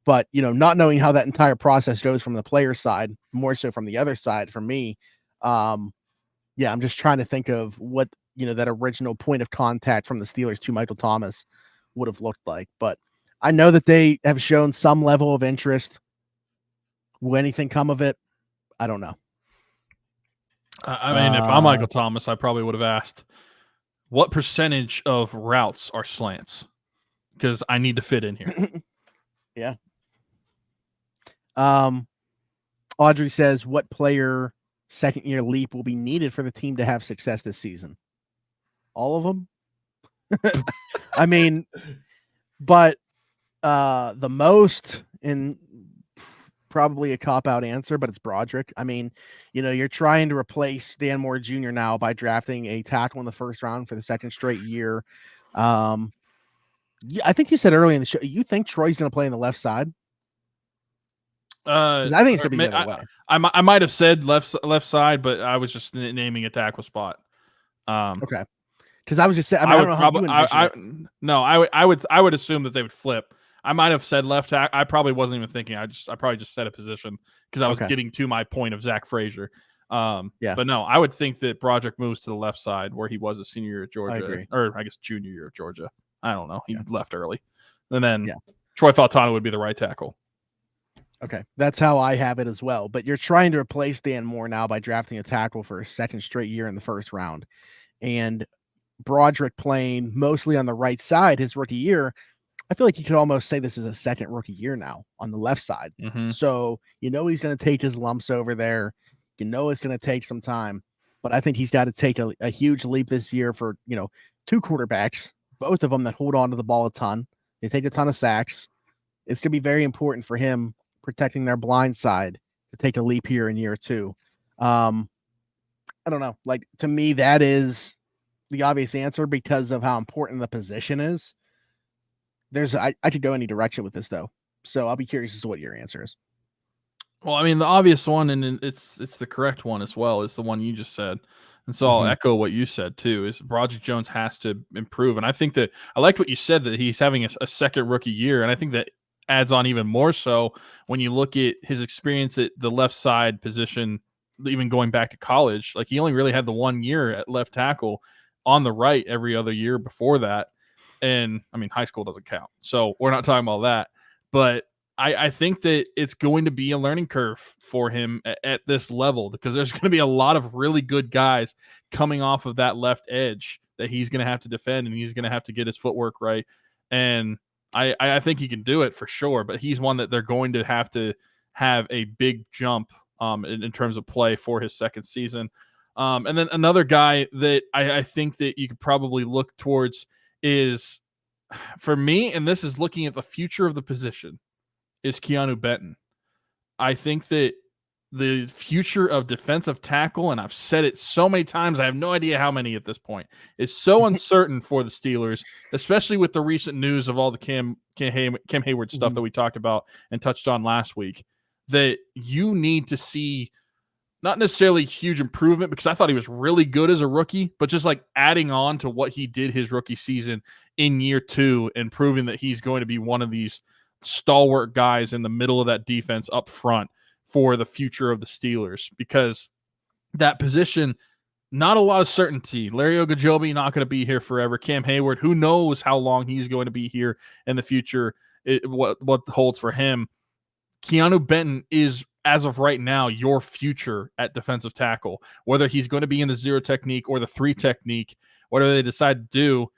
But, not knowing how that entire process goes from the player side, more so from the other side for me. I'm just trying to think of what, that original point of contact from the Steelers to Michael Thomas would have looked like. But I know that they have shown some level of interest. Will anything come of it? I don't know. I mean, if I'm Michael Thomas, I probably would have asked, what percentage of routes are slants? Because I need to fit in here. Yeah. Audrey says, what player second-year leap will be needed for the team to have success this season? All of them? I mean, but the most, in probably a cop-out answer, but it's Broderick. I mean, you're trying to replace Dan Moore Jr. now by drafting a tackle in the first round for the second straight year. I think you said earlier in the show, you think Troy's going to play on the left side? I think it's going to be the other way. I might have said left side, but I was just naming a tackle spot. Okay. Because I was just saying, I don't know how you I would assume that they would flip. I might have said left tackle. I probably wasn't even thinking. I probably just said a position because I was getting to my point of Zach Frazier. But no, I would think that Broderick moves to the left side where he was a senior year at Georgia, or I guess junior year at Georgia. I don't know. He left early, and then Troy Fautanu would be the right tackle. Okay, that's how I have it as well. But you're trying to replace Dan Moore now by drafting a tackle for a second straight year in the first round, and Broderick playing mostly on the right side his rookie year. I feel like you could almost say this is a second rookie year now on the left side. Mm-hmm. So, he's going to take his lumps over there. It's going to take some time, but I think he's got to take a huge leap this year for, two quarterbacks, both of them that hold on to the ball a ton. They take a ton of sacks. It's going to be very important for him protecting their blind side to take a leap here in year two. I don't know. Like, to me, that is the obvious answer because of how important the position is. I could go any direction with this though, so I'll be curious as to what your answer is. Well, I mean, the obvious one, and it's the correct one as well, is the one you just said, and so I'll echo what you said too. Is Broderick Jones has to improve, and I think that I liked what you said that he's having a second rookie year, and I think that adds on even more so when you look at his experience at the left side position, even going back to college. Like, he only really had the 1 year at left tackle, on the right every other year before that. And I mean, high school doesn't count, so we're not talking about that. But I think that it's going to be a learning curve for him at this level, because there's going to be a lot of really good guys coming off of that left edge that he's going to have to defend, and he's going to have to get his footwork right. And I think he can do it for sure, but he's one that they're going to have a big jump in terms of play for his second season. And then another guy that I think that you could probably look towards is, for me, and this is looking at the future of the position, is Keanu Benton. I think that the future of defensive tackle, and I've said it so many times, I have no idea how many at this point, is so uncertain for the Steelers, especially with the recent news of all the Cam Hayward stuff that we talked about and touched on last week, that you need to see not necessarily huge improvement, because I thought he was really good as a rookie, but just like adding on to what he did his rookie season in year 2 and proving that he's going to be one of these stalwart guys in the middle of that defense up front for the future of the Steelers, because that position, not a lot of certainty. Larry Ogunjobi not going to be here forever. Cam Hayward, who knows how long he's going to be here in the future, what holds for him. Keanu Benton is, as of right now, your future at defensive tackle. Whether he's going to be in the 0 technique or the 3 technique, whatever they decide to do,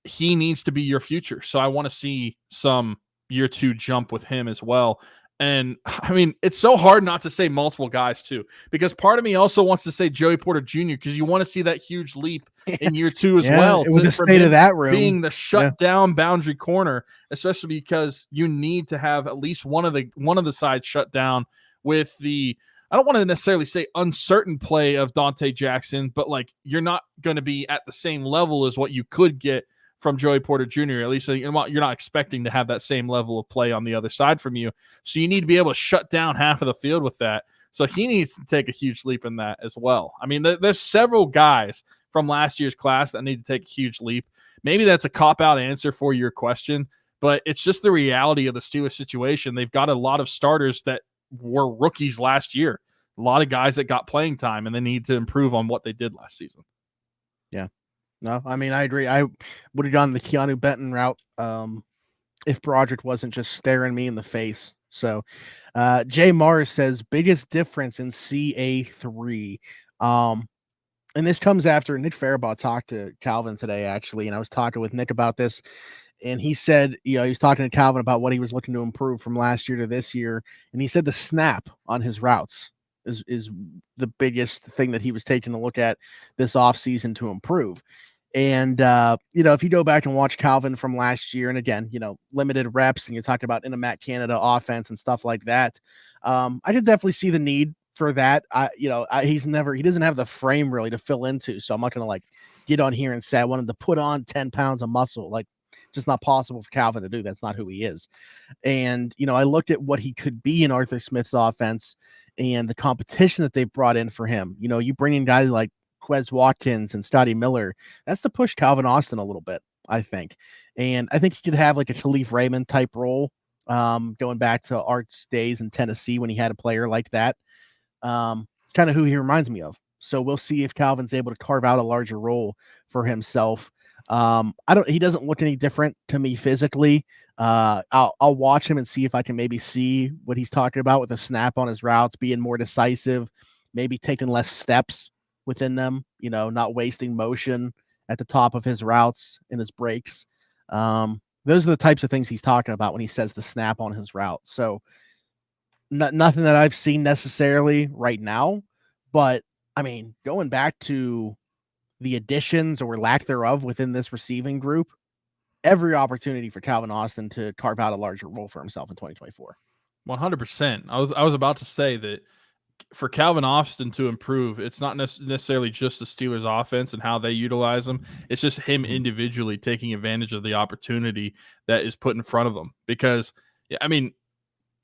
he needs to be your future. So I want to see some year 2 jump with him as well. And I mean, it's so hard not to say multiple guys too, because part of me also wants to say Joey Porter Jr., because you want to see that huge leap in year 2 as well. With the state of that room being the shut down boundary corner, especially because you need to have at least one of the sides shut down with the, I don't want to necessarily say uncertain play of Dante Jackson, but like, you're not going to be at the same level as what you could get from Joey Porter Jr. At least you're not expecting to have that same level of play on the other side from you. So you need to be able to shut down half of the field with that. So he needs to take a huge leap in that as well. I mean, there's several guys from last year's class that need to take a huge leap. Maybe that's a cop-out answer for your question, but it's just the reality of the Steelers situation. They've got a lot of starters that were rookies last year, a lot of guys that got playing time, and they need to improve on what they did last season. Yeah. No, I mean, I agree. I would have gone the Keanu Benton route if Broderick wasn't just staring me in the face. So Jay Mars says, biggest difference in CA3. And this comes after Nick Faribault talked to Calvin today, actually, and I was talking with Nick about this, and he said, he was talking to Calvin about what he was looking to improve from last year to this year, and he said the snap on his routes is the biggest thing that he was taking a look at this offseason to improve. And, if you go back and watch Calvin from last year, and again, limited reps, and you're talking about in a Matt Canada offense and stuff like that, I did definitely see the need for that. He doesn't have the frame really to fill into. So I'm not going to get on here and say I wanted to put on 10 pounds of muscle. Just not possible for Calvin to do. That's not who he is. And, I looked at what he could be in Arthur Smith's offense and the competition that they brought in for him. You bring in guys like Quez Watkins and Scotty Miller. That's to push Calvin Austin a little bit, I think. And I think he could have like a Khalif Raymond type role, going back to Art's days in Tennessee when he had a player like that. It's kind of who he reminds me of. So we'll see if Calvin's able to carve out a larger role for himself. He doesn't look any different to me physically. I'll watch him and see if I can maybe see what he's talking about with a snap on his routes, being more decisive, maybe taking less steps within them, not wasting motion at the top of his routes and his breaks. Those are the types of things he's talking about when he says the snap on his route. So nothing that I've seen necessarily right now, but I mean, going back to the additions or lack thereof within this receiving group, every opportunity for Calvin Austin to carve out a larger role for himself in 2024. 100%. I was about to say that for Calvin Austin to improve, it's not necessarily just the Steelers offense and how they utilize him. It's just him individually taking advantage of the opportunity that is put in front of him. Because, I mean,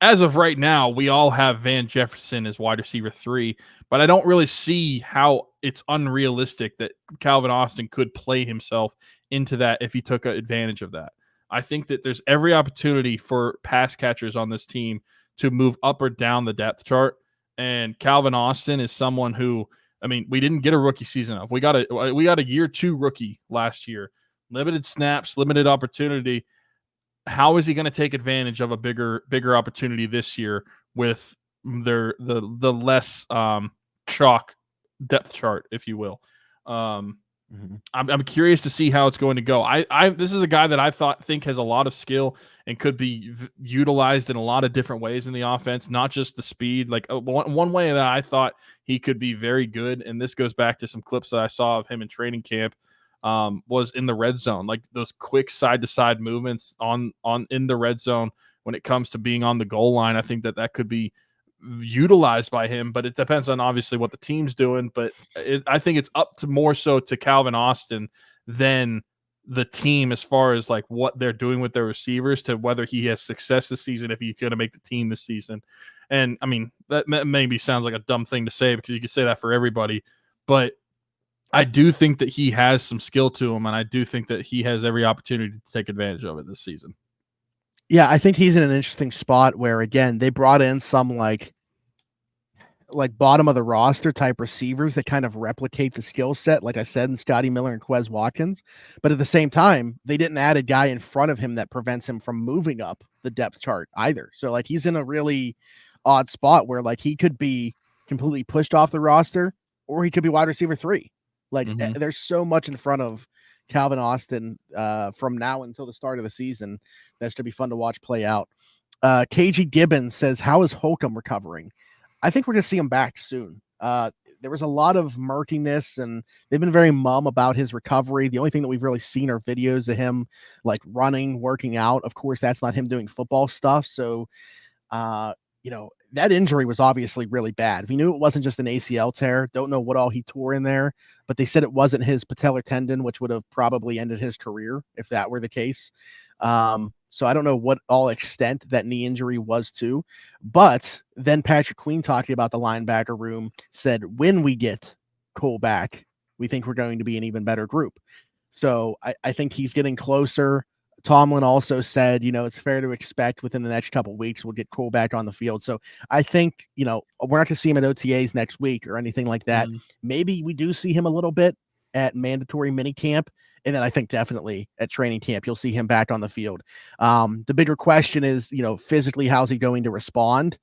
as of right now, we all have Van Jefferson as wide receiver 3, but I don't really see how it's unrealistic that Calvin Austin could play himself into that if he took advantage of that. I think that there's every opportunity for pass catchers on this team to move up or down the depth chart. And Calvin Austin is someone who, I mean, we didn't get a rookie season of. We got a year 2 rookie last year. Limited snaps, limited opportunity. how is he going to take advantage of a bigger opportunity this year with the less chalk depth chart, if you will? I'm curious to see how it's going to go. This is a guy that I think has a lot of skill and could be utilized in a lot of different ways in the offense, not just the speed. Like one way that I thought he could be very good, and this goes back to some clips that I saw of him in training camp, was in the red zone, like those quick side to side movements on in the red zone when it comes to being on the goal line. I think that could be utilized by him, but it depends on obviously what the team's doing. But I think it's up to more so to Calvin Austin than the team as far as like what they're doing with their receivers to whether he has success this season, if he's going to make the team this season. And I mean, that maybe sounds like a dumb thing to say because you could say that for everybody, but I do think that he has some skill to him, and I do think that he has every opportunity to take advantage of it this season. Yeah, I think he's in an interesting spot where, again, they brought in some like bottom of the roster type receivers that kind of replicate the skill set, like I said, in Scotty Miller and Quez Watkins. But at the same time, they didn't add a guy in front of him that prevents him from moving up the depth chart either. So like he's in a really odd spot where like he could be completely pushed off the roster or he could be wide receiver 3. Like there's so much in front of Calvin Austin from now until the start of the season that's to be fun to watch play out. KG Gibbons says, how is Holcomb recovering? I think we're going to see him back soon. There was a lot of murkiness, and they've been very mum about his recovery. The only thing that we've really seen are videos of him like running, working out. Of course, that's not him doing football stuff. So, that injury was obviously really bad. We knew it wasn't just an ACL tear. Don't know what all he tore in there, but they said it wasn't his patellar tendon, which would have probably ended his career if that were the case. So I don't know what all extent that knee injury was to, but then Patrick Queen talking about the linebacker room said, when we get Cole back, we think we're going to be an even better group. So I think he's getting closer. Tomlin also said, it's fair to expect within the next couple of weeks, we'll get Cole back on the field. So I think, we're not going to see him at OTAs next week or anything like that. Maybe we do see him a little bit at mandatory mini camp. And then I think definitely at training camp, you'll see him back on the field. The bigger question is, physically, how's he going to respond?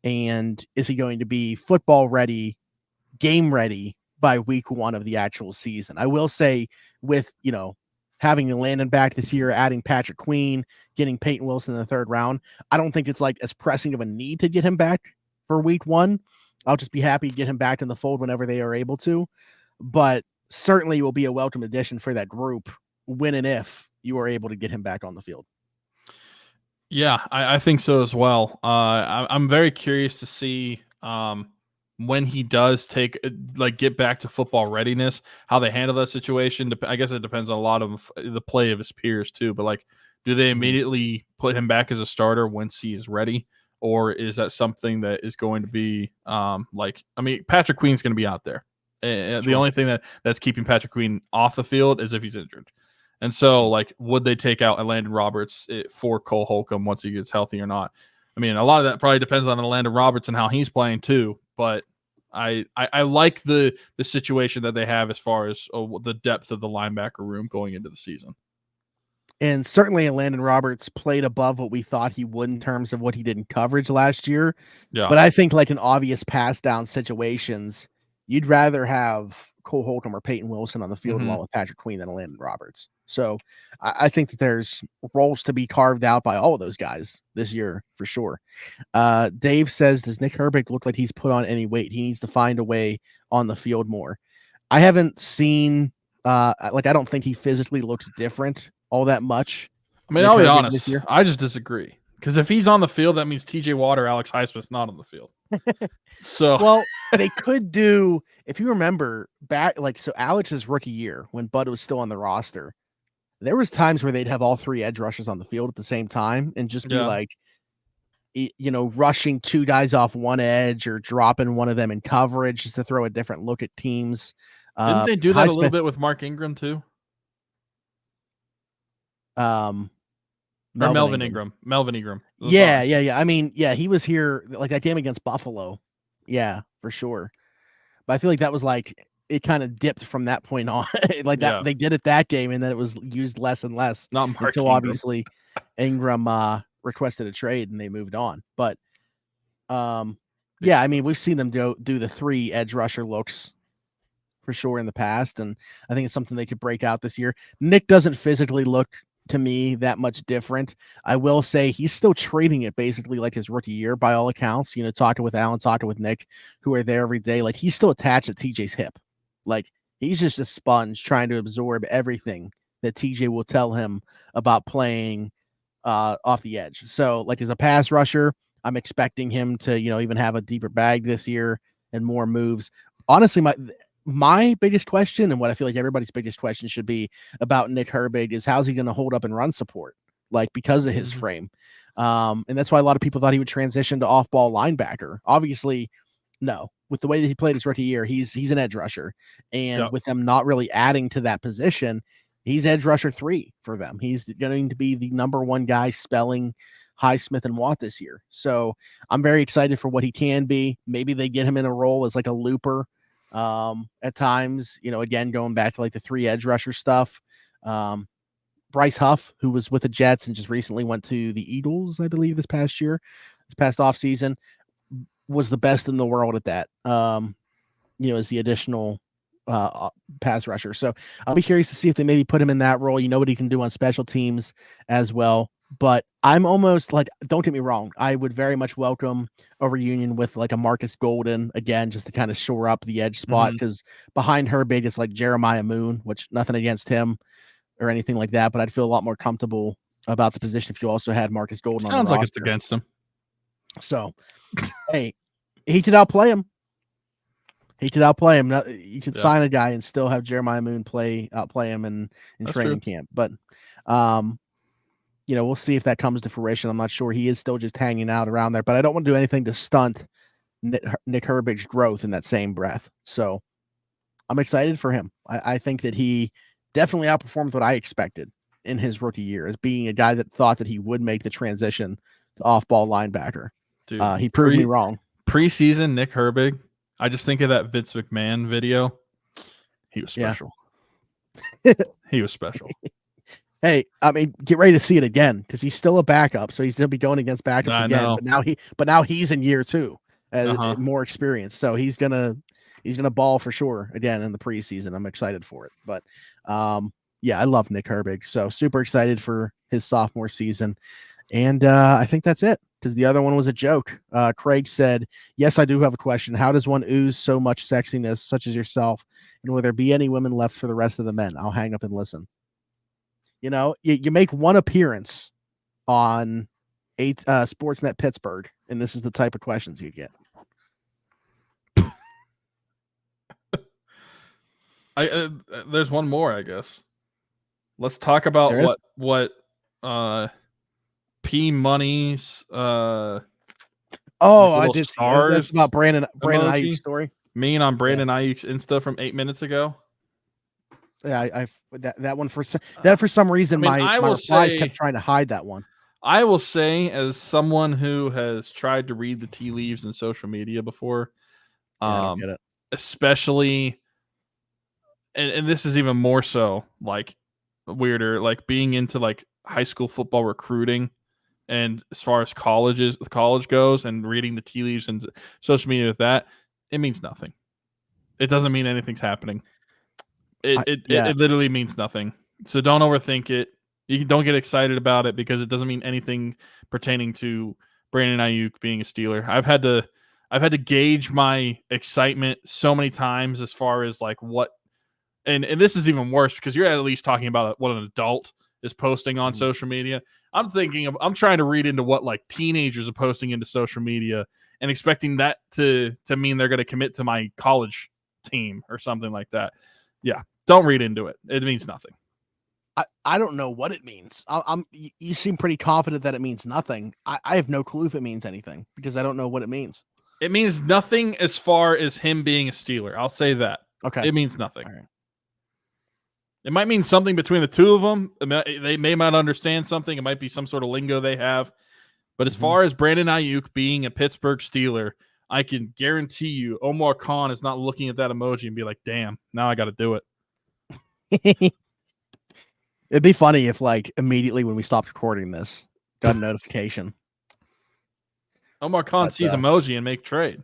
And is he going to be football ready, game ready by week 1 of the actual season? I will say with, having Landon back this year, adding Patrick Queen, getting Peyton Wilson in the 3rd round, I don't think it's like as pressing of a need to get him back for week 1. I'll just be happy to get him back in the fold whenever they are able to. But certainly will be a welcome addition for that group when and if you are able to get him back on the field. Yeah, I think so as well. I'm very curious to see when he does get back to football readiness, how they handle that situation. I guess it depends on a lot of the play of his peers too, but like, do they immediately put him back as a starter once he is ready? Or is that something that is going to be Patrick Queen's going to be out there. Sure. The only thing that's keeping Patrick Queen off the field is if he's injured. And so would they take out Landon Roberts for Cole Holcomb once he gets healthy or not? I mean, a lot of that probably depends on Landon Roberts and how he's playing too, but I like the situation that they have as far as the depth of the linebacker room going into the season. And certainly Landon Roberts played above what we thought he would in terms of what he did in coverage last year. Yeah. But I think like in obvious pass down situations, you'd rather have Cole Holcomb or Peyton Wilson on the field along with Patrick Queen than Landon Roberts. So I think that there's roles to be carved out by all of those guys this year for sure. Dave says, does Nick Herbig look like he's put on any weight? He needs to find a way on the field more. I haven't seen, I don't think he physically looks different all that much. I mean, I'll be honest, I just disagree. Because if he's on the field, that means TJ Watt or Alex Highsmith's not on the field. So well, they could do, if you remember back, so Alex's rookie year when Bud was still on the roster, there was times where they'd have all 3 edge rushers on the field at the same time and just be rushing 2 guys off one edge or dropping one of them in coverage just to throw a different look at teams. Didn't they do that a little bit with Mark Ingram too? Melvin Ingram. Yeah. I mean, he was here like that game against Buffalo. Yeah, for sure. But I feel like that was it kind of dipped from that point on. Like that, they did it that game, and then it was used less and less until obviously Ingram requested a trade and they moved on. But yeah, I mean, we've seen them do the 3 edge rusher looks for sure in the past, and I think it's something they could break out this year. Nick doesn't physically look to me that much different. I will say he's still trading it basically like his rookie year by all accounts. You know, talking with Alan, talking with Nick, who are there every day. Like, he's still attached to TJ's hip. Like, he's just a sponge trying to absorb everything that TJ will tell him about playing off the edge. So, like, as a pass rusher, I'm expecting him to, you know, even have a deeper bag this year and more moves. Honestly, my biggest question, and what I feel like everybody's biggest question should be about Nick Herbig, is how's he going to hold up in run support, like, because of his frame. And that's why a lot of people thought he would transition to off-ball linebacker. Obviously, no. With the way that he played his rookie year, he's an edge rusher. And with them not really adding to that position, he's edge rusher 3 for them. He's going to be the number 1 guy spelling Highsmith and Watt this year. So I'm very excited for what he can be. Maybe they get him in a role as like a looper at times, you know, again, going back to like the 3 edge rusher stuff. Bryce Huff, who was with the Jets and just recently went to the Eagles, I believe this past offseason, was the best in the world at that, you know, as the additional pass rusher. So I'll be curious to see if they maybe put him in that role. You know what he can do on special teams as well. But I'm almost like, don't get me wrong, I would very much welcome a reunion with like a Marcus Golden again, just to kind of shore up the edge spot, because behind Herbig it's like Jeremiah Moon, which nothing against him or anything like that, but I'd feel a lot more comfortable about the position if you also had Marcus Golden on the roster. Sounds like it's against him. So, hey, he could outplay him. You could sign a guy and still have Jeremiah Moon outplay him in training camp. But you know, we'll see if that comes to fruition. I'm not sure. He is still just hanging out around there, but I don't want to do anything to stunt Nick Herbig's growth in that same breath. So I'm excited for him. I think that he definitely outperformed what I expected in his rookie year as being a guy that thought that he would make the transition to off-ball linebacker. Dude, he proved me wrong. Preseason Nick Herbig, I just think of that Vince McMahon video. He was special. Yeah. He was special. Hey, I mean, get ready to see it again because he's still a backup, so he's going to be going against backups again. Know. But now he's in year 2, as more experience, so he's gonna ball for sure again in the preseason. I'm excited for it. But yeah, I love Nick Herbig, so super excited for his sophomore season. And I think that's it, because the other one was a joke. Craig said, "Yes, I do have a question. How does one ooze so much sexiness, such as yourself, and will there be any women left for the rest of the men?" I'll hang up and listen. You know, you make one appearance on Sportsnet Pittsburgh, and this is the type of questions you get. There's one more, I guess. Let's talk about what P Money's I did see that's about Brandon Ayuk's story. Mean on Brandon Ayuk's Insta from 8 minutes ago. Yeah, that one for some reason my replies kept trying to hide that one. I will say, as someone who has tried to read the tea leaves in social media before, I don't get it. Especially, and this is even more so like weirder, like being into like high school football recruiting, and as far as college goes, and reading the tea leaves and social media with that, it means nothing. It doesn't mean anything's happening. It literally means nothing. So don't overthink it. You don't get excited about it because it doesn't mean anything pertaining to Brandon Ayuk being a Steeler. I've had to gauge my excitement so many times as far as like what, and this is even worse because you're at least talking about what an adult is posting on social media. I'm trying to read into what like teenagers are posting into social media and expecting that to mean they're going to commit to my college team or something like that. Yeah, don't read into it. It means nothing. I don't know what it means. You seem pretty confident that it means nothing. I have no clue if it means anything because I don't know what it means. It means nothing as far as him being a Steeler. I'll say that. Okay. It means nothing. All right. It might mean something between the two of them. They may not understand something. It might be some sort of lingo they have. But as far as Brandon Ayuk being a Pittsburgh Steeler, I can guarantee you Omar Khan is not looking at that emoji and be like, damn, now I got to do it. It'd be funny if, like, immediately when we stopped recording this, got a notification. Omar Khan sees emoji and make trade.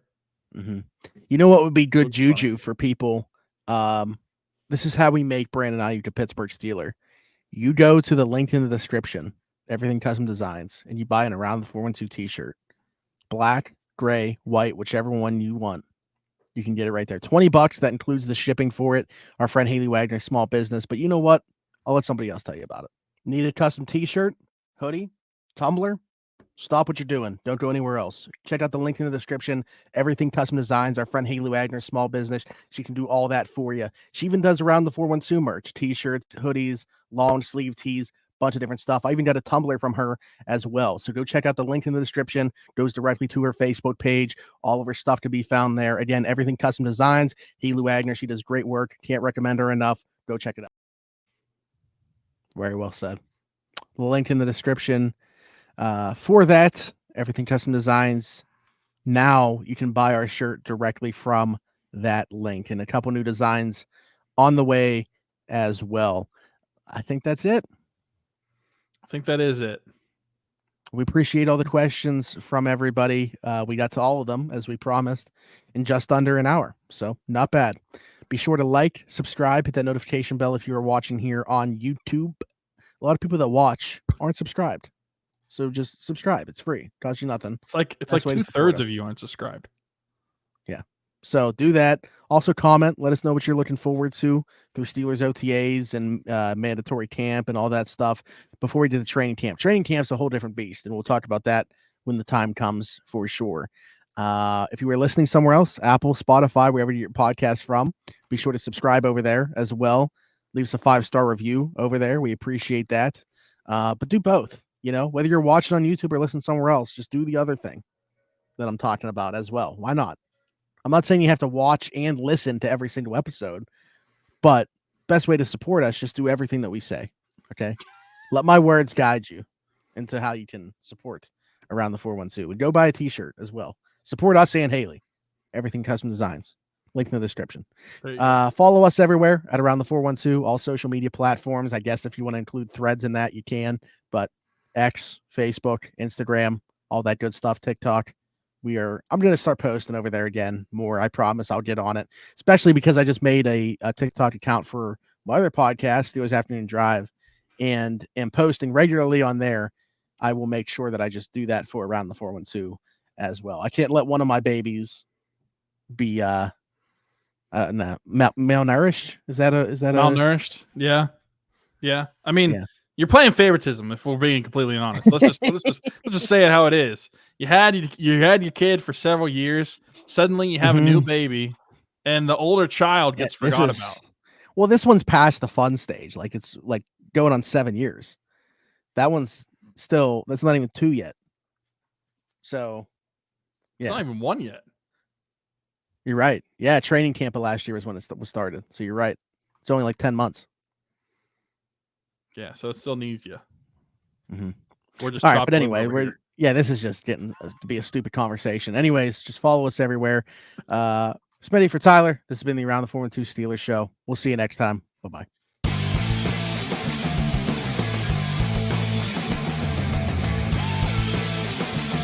Mm-hmm. You know what would be good juju for people? This is how we make Brandon Ayuk a Pittsburgh Steeler. You go to the link in the description, Everything Custom Designs, and you buy an Around the 412 t-shirt. Black, gray, white, whichever one you want. You can get it right there. $20. That includes the shipping for it. Our friend Haley Wagner, small business. But you know what? I'll let somebody else tell you about it. Need a custom t-shirt, hoodie, tumbler? Stop what you're doing. Don't go anywhere else. Check out the link in the description. Everything Custom Designs. Our friend Haley Wagner, small business. She can do all that for you. She even does Around the 412 merch. T-shirts, hoodies, long sleeve tees, bunch of different stuff. I even got a tumbler from her as well. So go check out the link in the description. Goes directly to her Facebook page. All of her stuff can be found there. Again, Everything Custom Designs. Haley Wagner. She does great work. Can't recommend her enough. Go check it out. Very well said. The link in the description. For that, Everything Custom Designs. Now you can buy our shirt directly from that link, and a couple new designs on the way as well. I think that's it. I think that is it. We appreciate all the questions from everybody. We got to all of them as we promised in just under an hour. So not bad. Be sure to like, subscribe, hit that notification bell if you are watching here on YouTube. A lot of people that watch aren't subscribed. So just subscribe. It's free. Costs you nothing. It's like 2/3 of you aren't subscribed. Yeah. So do that. Also comment. Let us know what you're looking forward to through Steelers OTAs and mandatory camp and all that stuff before we do the training camp. Training camp's a whole different beast, and we'll talk about that when the time comes for sure. If you were listening somewhere else, Apple, Spotify, wherever you get your podcast from, be sure to subscribe over there as well. Leave us a 5-star review over there. We appreciate that. But do both. You know, whether you're watching on YouTube or listening somewhere else, just do the other thing that I'm talking about as well. Why not? I'm not saying you have to watch and listen to every single episode, but best way to support us, just do everything that we say. Okay. Let my words guide you into how you can support Around the 412. And go buy a t-shirt as well. Support us and Haley. Everything Custom Designs. Link in the description. Follow us everywhere at Around the 412, all social media platforms. I guess if you want to include threads in that, you can, but X, Facebook, Instagram, all that good stuff, TikTok. I'm going to start posting over there again more. I promise I'll get on it, especially because I just made a TikTok account for my other podcast, Steelers Afternoon Drive, and am posting regularly on there. I will make sure that I just do that for Around the 412 as well. I can't let one of my babies be malnourished. Is that malnourished? Yeah. I mean, You're playing favoritism, if we're being completely honest. Let's just say it how it is. You had your kid for several years. Suddenly, you have a new baby, and the older child gets forgot about. Well, this one's past the fun stage. Like, it's like going on 7 years. That one's still. That's not even 2 yet. So, it's not even 1 yet. You're right. Yeah, training camp of last year was when it was started. So you're right. It's only like 10 months. Yeah, so it still neads you. Mm-hmm. We're just all right, but anyway, this is just getting to be a stupid conversation. Anyways, just follow us everywhere. Smitty for Tyler. This has been the Around the 412 Steelers show. We'll see you next time. Bye-bye.